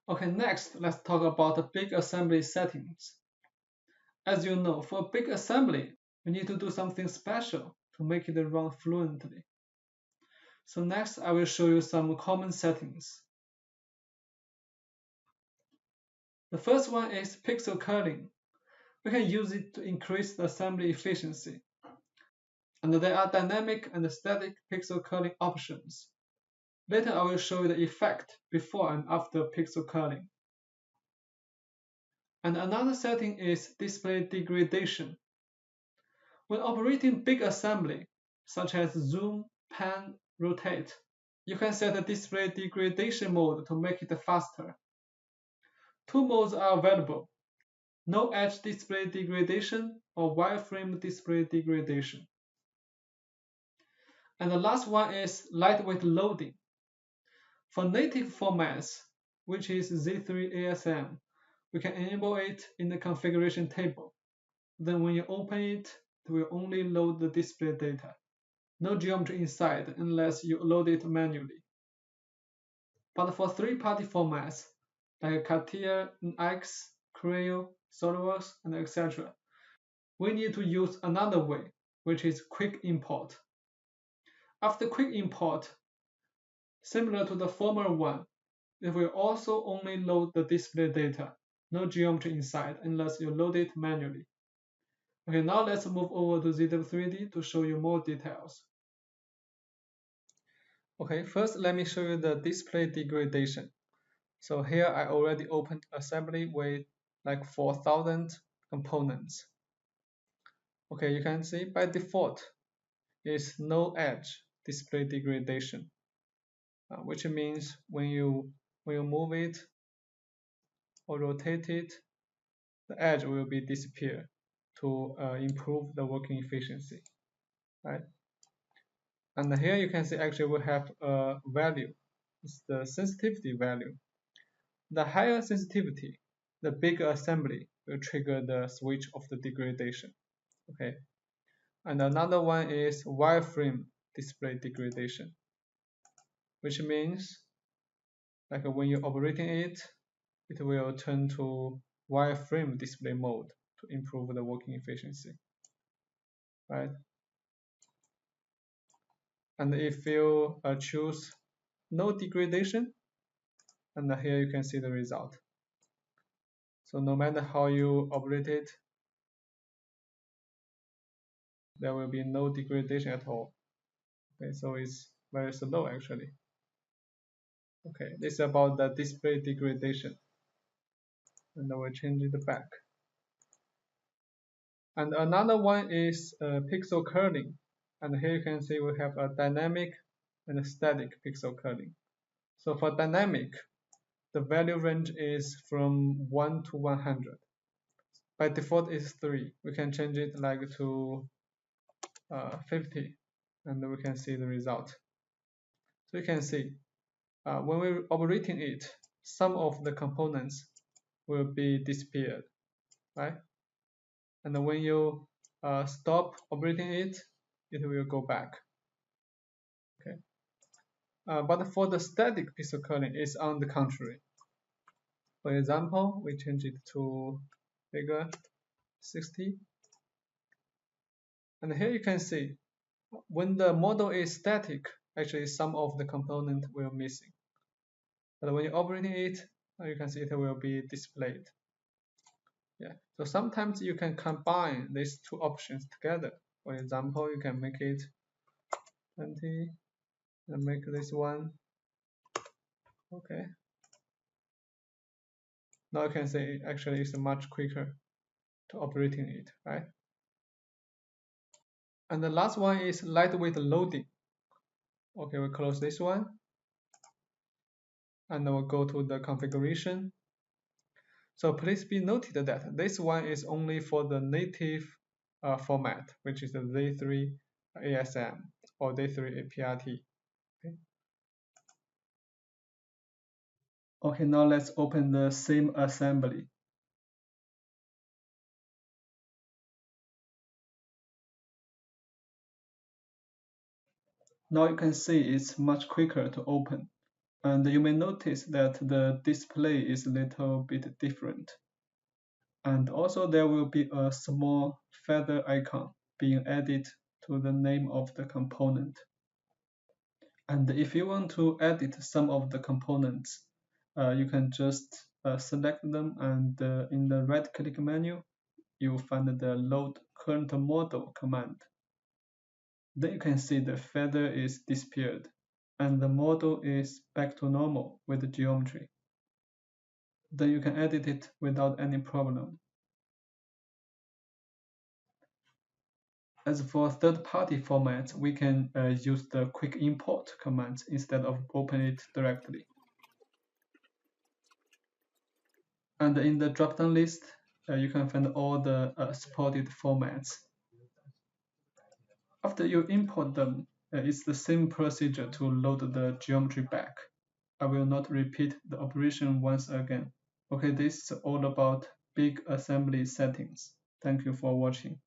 Okay, next, let's talk about the big assembly settings. As you know, for a big assembly, we need to do something special to make it run fluently. So next, I will show you some common settings. The first one is pixel culling. We can use it to increase the assembly efficiency. And there are dynamic and static pixel culling options. Later, I will show you the effect before and after pixel culling. And another setting is display degradation. When operating big assembly, such as zoom, pan, rotate, you can set the display degradation mode to make it faster. Two modes are available: no edge display degradation or wireframe display degradation. And the last one is lightweight loading. For native formats, which is Z3ASM, we can enable it in the configuration table. Then when you open it, it will only load the display data. No geometry inside unless you load it manually. But for third-party formats like CAD, X, Creo, SolidWorks, and etc., we need to use another way, which is quick import. After quick import, similar to the former one, it will also only load the display data, no geometry inside unless you load it manually. Okay, now let's move over to ZW3D to show you more details. Okay, first let me show you the display degradation. So here I already opened assembly with like 4,000 components. Okay, you can see by default is no edge display degradation, which means when you move it or rotate it, the edge will be disappear to improve the working efficiency, right? And here you can see actually we have a value. It's the sensitivity value. The higher sensitivity, the bigger assembly will trigger the switch of the degradation. Okay. And another one is wireframe display degradation, which means like when you're operating it, it will turn to wireframe display mode to improve the working efficiency, right? And if you choose no degradation, and here you can see the result. So no matter how you operate it, there will be no degradation at all. Okay, so it's very slow actually. Okay, this is about the display degradation. And I will change it back. And another one is pixel culling. And here you can see we have a dynamic and a static pixel culling. So for dynamic, the value range is from 1 to 100. By default is 3. We can change it like to 50, and we can see the result. So you can see when we're operating it, some of the components will be disappeared, right? And when you stop operating it, it will go back. Okay. But for the static pixel culling, it's on the contrary. For example, we change it to bigger 60. And here you can see when the model is static, actually some of the component will missing. But when you're operating it, you can see it will be displayed. Yeah. So sometimes you can combine these two options together. For example, you can make it 20 and make this one. Okay. Now you can see actually it's much quicker to operating it, right? And the last one is lightweight loading. Okay, we'll close this one. And we'll go to the configuration. So please be noted that this one is only for the native format, which is the Z3 ASM or Z3 PRT. Okay, now let's open the same assembly. Now you can see it's much quicker to open. And you may notice that the display is a little bit different. And also there will be a small feather icon being added to the name of the component. And if you want to edit some of the components, you can just select them, and in the right-click menu, you will find the Load Current Model command. Then you can see the feather is disappeared, and the model is back to normal with the geometry. Then you can edit it without any problem. As for third-party formats, we can use the quick import command instead of open it directly. And in the drop-down list, you can find all the supported formats. After you import them, it's the same procedure to load the geometry back. I will not repeat the operation once again. Okay, this is all about big assembly settings. Thank you for watching.